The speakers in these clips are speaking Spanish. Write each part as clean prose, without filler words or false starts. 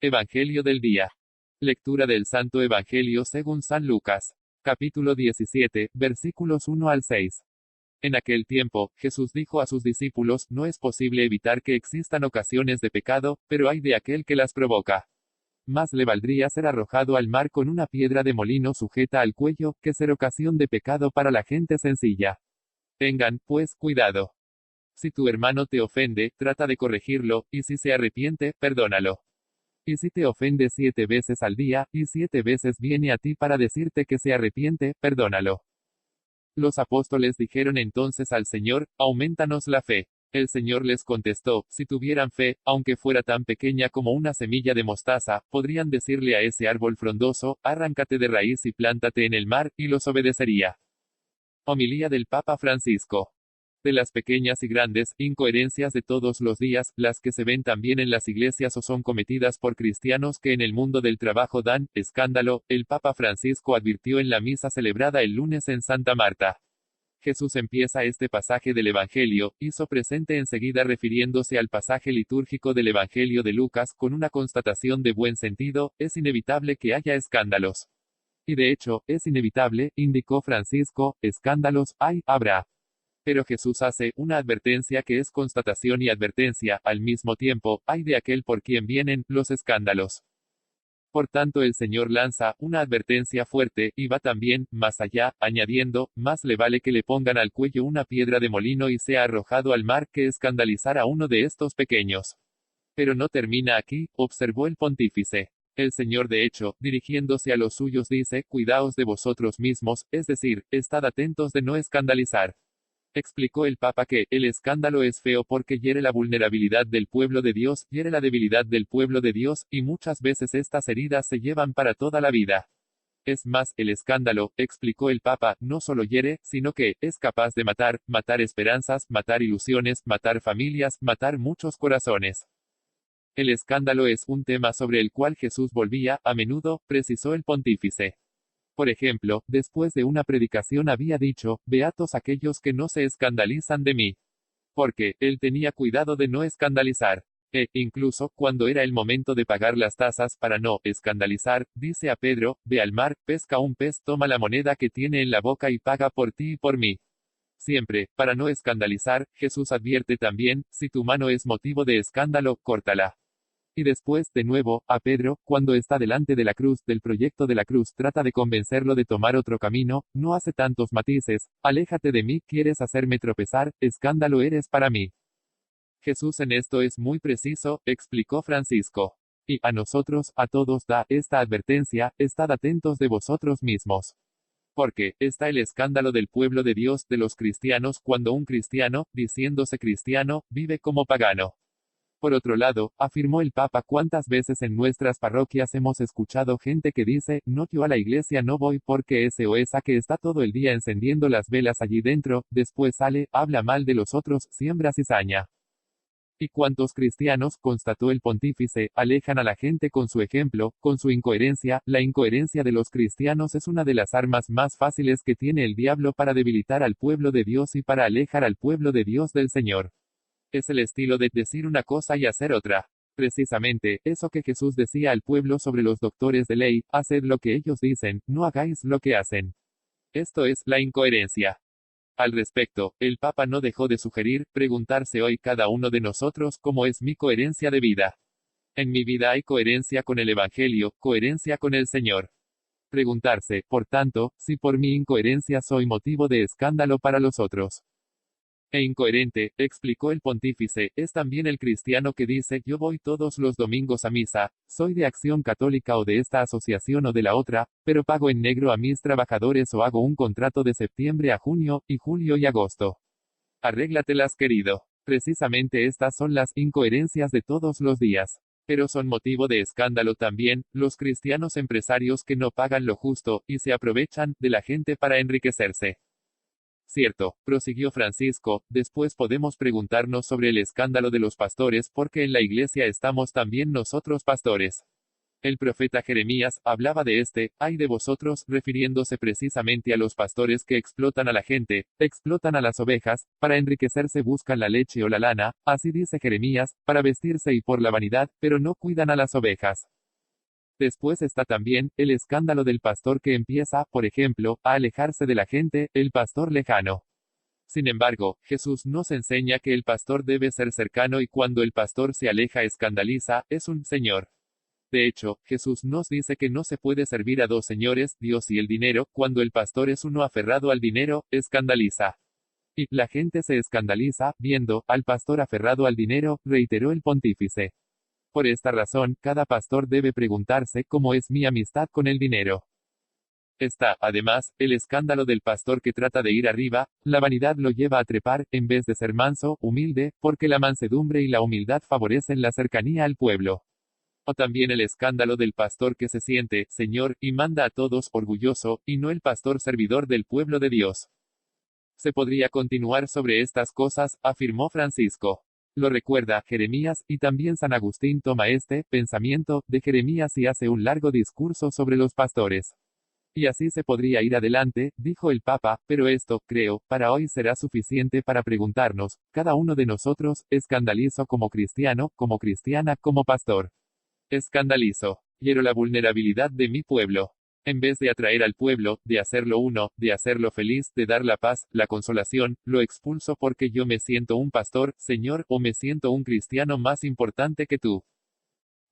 Evangelio del día. Lectura del Santo Evangelio según San Lucas. Capítulo 17, versículos 1 al 6. En aquel tiempo, Jesús dijo a sus discípulos, no es posible evitar que existan ocasiones de pecado, pero hay de aquel que las provoca. Más le valdría ser arrojado al mar con una piedra de molino sujeta al cuello, que ser ocasión de pecado para la gente sencilla. Tengan, pues, cuidado. Si tu hermano te ofende, trata de corregirlo, y si se arrepiente, perdónalo. Y si te ofende 7 veces al día, y 7 veces viene a ti para decirte que se arrepiente, perdónalo. Los apóstoles dijeron entonces al Señor, aumentanos la fe. El Señor les contestó, si tuvieran fe, aunque fuera tan pequeña como una semilla de mostaza, podrían decirle a ese árbol frondoso, arráncate de raíz y plántate en el mar, y los obedecería. Homilía del Papa Francisco. De las pequeñas y grandes incoherencias de todos los días, las que se ven también en las iglesias o son cometidas por cristianos que en el mundo del trabajo dan escándalo, el Papa Francisco advirtió en la misa celebrada el lunes en Santa Marta. Jesús empieza este pasaje del Evangelio, hizo presente enseguida refiriéndose al pasaje litúrgico del Evangelio de Lucas con una constatación de buen sentido, es inevitable que haya escándalos. Y de hecho, es inevitable, indicó Francisco, escándalos, habrá. Pero Jesús hace una advertencia que es constatación y advertencia, al mismo tiempo, hay de aquel por quien vienen los escándalos. Por tanto el Señor lanza una advertencia fuerte, y va también, más allá, añadiendo, más le vale que le pongan al cuello una piedra de molino y sea arrojado al mar que escandalizar a uno de estos pequeños. Pero no termina aquí, observó el pontífice. El Señor de hecho, dirigiéndose a los suyos dice, cuidaos de vosotros mismos, es decir, estad atentos de no escandalizar. Explicó el Papa que, el escándalo es feo porque hiere la vulnerabilidad del pueblo de Dios, hiere la debilidad del pueblo de Dios, y muchas veces estas heridas se llevan para toda la vida. Es más, el escándalo, explicó el Papa, no solo hiere, sino que, es capaz de matar esperanzas, matar ilusiones, matar familias, matar muchos corazones. El escándalo es un tema sobre el cual Jesús volvía, a menudo, precisó el pontífice. Por ejemplo, después de una predicación había dicho, beatos aquellos que no se escandalizan de mí. Porque, él tenía cuidado de no escandalizar. Incluso, cuando era el momento de pagar las tasas para no escandalizar, dice a Pedro, ve al mar, pesca un pez, toma la moneda que tiene en la boca y paga por ti y por mí. Siempre, para no escandalizar, Jesús advierte también, si tu mano es motivo de escándalo, córtala. Y después, de nuevo, a Pedro, cuando está delante de la cruz, del proyecto de la cruz, trata de convencerlo de tomar otro camino, no hace tantos matices, aléjate de mí, quieres hacerme tropezar, escándalo eres para mí. Jesús en esto es muy preciso, explicó Francisco. Y a nosotros, a todos da esta advertencia, estad atentos de vosotros mismos. Porque, está el escándalo del pueblo de Dios, de los cristianos, cuando un cristiano, diciéndose cristiano, vive como pagano. Por otro lado, afirmó el Papa, cuántas veces en nuestras parroquias hemos escuchado gente que dice, no, yo a la iglesia no voy porque ese o esa que está todo el día encendiendo las velas allí dentro, después sale, habla mal de los otros, siembra cizaña. ¿Y cuántos cristianos, constató el pontífice, alejan a la gente con su ejemplo, con su incoherencia? La incoherencia de los cristianos es una de las armas más fáciles que tiene el diablo para debilitar al pueblo de Dios y para alejar al pueblo de Dios del Señor. Es el estilo de decir una cosa y hacer otra. Precisamente, eso que Jesús decía al pueblo sobre los doctores de ley, haced lo que ellos dicen, no hagáis lo que hacen. Esto es la incoherencia. Al respecto, el Papa no dejó de sugerir, preguntarse hoy cada uno de nosotros cómo es mi coherencia de vida. En mi vida hay coherencia con el Evangelio, coherencia con el Señor. Preguntarse, por tanto, si por mi incoherencia soy motivo de escándalo para los otros. Incoherente, explicó el pontífice, es también el cristiano que dice, yo voy todos los domingos a misa, soy de Acción Católica o de esta asociación o de la otra, pero pago en negro a mis trabajadores o hago un contrato de septiembre a junio, y julio y agosto. Arréglatelas, querido. Precisamente estas son las incoherencias de todos los días. Pero son motivo de escándalo también, los cristianos empresarios que no pagan lo justo, y se aprovechan de la gente para enriquecerse. Cierto, prosiguió Francisco, después podemos preguntarnos sobre el escándalo de los pastores porque en la iglesia estamos también nosotros pastores. El profeta Jeremías hablaba de ay de vosotros, refiriéndose precisamente a los pastores que explotan a la gente, explotan a las ovejas, para enriquecerse buscan la leche o la lana, así dice Jeremías, para vestirse y por la vanidad, pero no cuidan a las ovejas. Después está también, el escándalo del pastor que empieza, por ejemplo, a alejarse de la gente, el pastor lejano. Sin embargo, Jesús nos enseña que el pastor debe ser cercano y cuando el pastor se aleja escandaliza, es un señor. De hecho, Jesús nos dice que no se puede servir a dos señores, Dios y el dinero, cuando el pastor es uno aferrado al dinero, escandaliza. Y la gente se escandaliza, viendo al pastor aferrado al dinero, reiteró el pontífice. Por esta razón, cada pastor debe preguntarse cómo es mi amistad con el dinero. Está, además, el escándalo del pastor que trata de ir arriba, la vanidad lo lleva a trepar, en vez de ser manso, humilde, porque la mansedumbre y la humildad favorecen la cercanía al pueblo. O también el escándalo del pastor que se siente, Señor, y manda a todos, orgulloso, y no el pastor servidor del pueblo de Dios. Se podría continuar sobre estas cosas, afirmó Francisco. Lo recuerda Jeremías, y también San Agustín toma este pensamiento de Jeremías y hace un largo discurso sobre los pastores. Y así se podría ir adelante, dijo el Papa, pero esto, creo, para hoy será suficiente para preguntarnos, cada uno de nosotros, ¿escandalizo como cristiano, como cristiana, como pastor? Escandalizo. Quiero la vulnerabilidad de mi pueblo. En vez de atraer al pueblo, de hacerlo uno, de hacerlo feliz, de dar la paz, la consolación, lo expulso porque yo me siento un pastor, Señor, o me siento un cristiano más importante que tú.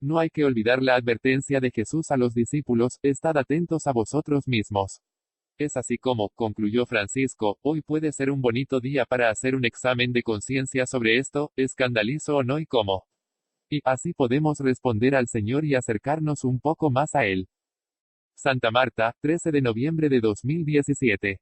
No hay que olvidar la advertencia de Jesús a los discípulos, estad atentos a vosotros mismos. Es así como, concluyó Francisco, hoy puede ser un bonito día para hacer un examen de conciencia sobre esto, ¿escandalizo o no y cómo? Y así podemos responder al Señor y acercarnos un poco más a Él. Santa Marta, 13 de noviembre de 2017.